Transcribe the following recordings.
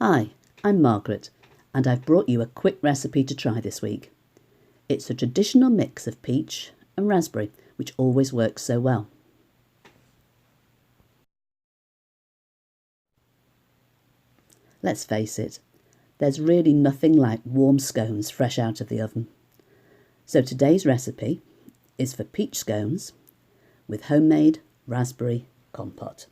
Hi, I'm Margaret, and I've brought you a quick recipe to try this week. It's a traditional mix of peach and raspberry, which always works so well. Let's face it, there's really nothing like warm scones fresh out of the oven. So today's recipe is for peach scones with homemade raspberry compote.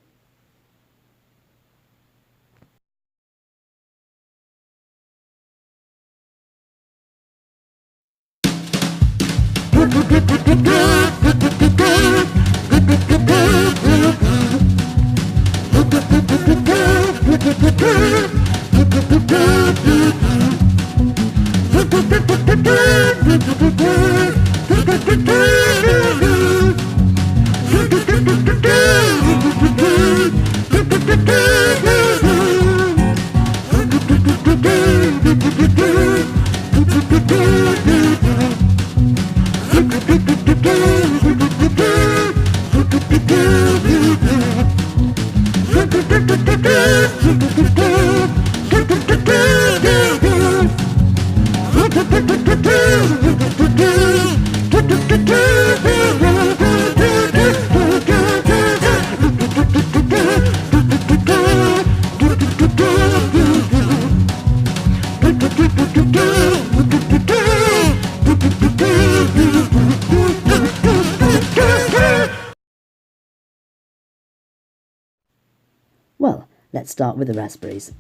Well, let's start with the raspberries.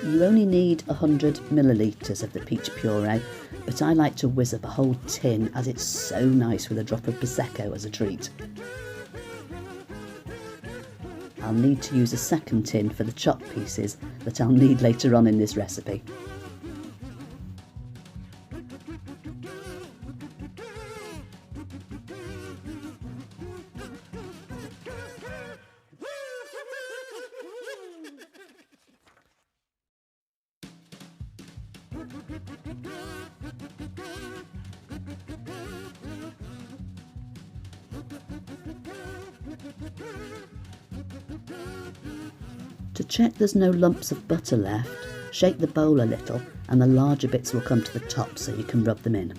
You only need 100 millilitres of the peach puree, but I like to whiz up a whole tin as it's so nice with a drop of prosecco as a treat. I'll need to use a second tin for the chopped pieces that I'll need later on in this recipe. To check there's no lumps of butter left, shake the bowl a little and the larger bits will come to the top so you can rub them in.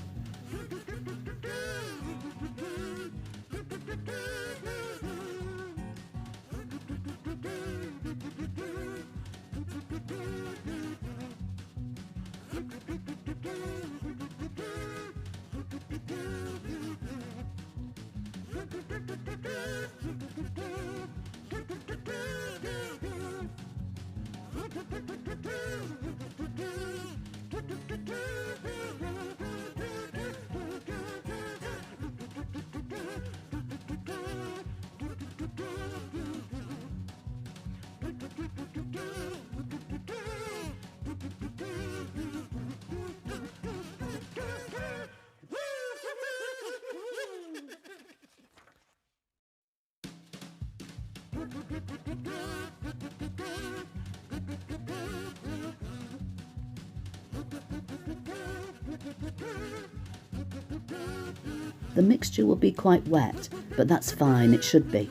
The mixture will be quite wet, but that's fine, it should be.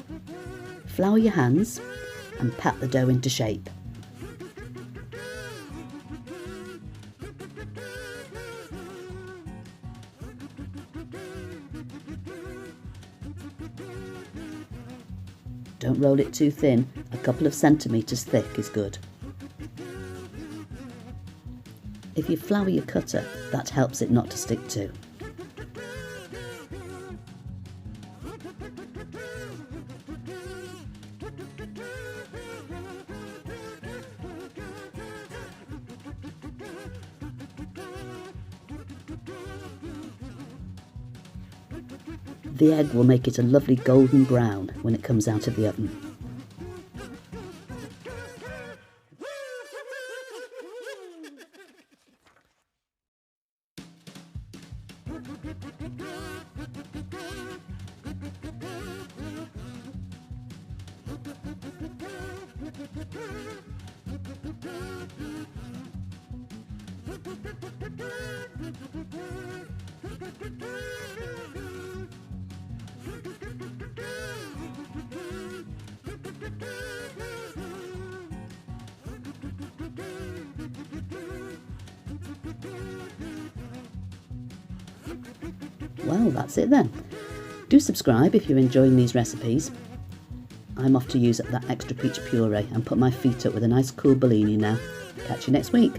Flour your hands and pat the dough into shape. Don't roll it too thin, a couple of centimetres thick is good. If you flour your cutter, that helps it not to stick to. The egg will make it a lovely golden brown when it comes out of the oven. Well, that's it then. Do subscribe if you're enjoying these recipes. I'm off to use that extra peach puree and put my feet up with a nice cool Bellini now. Catch you next week.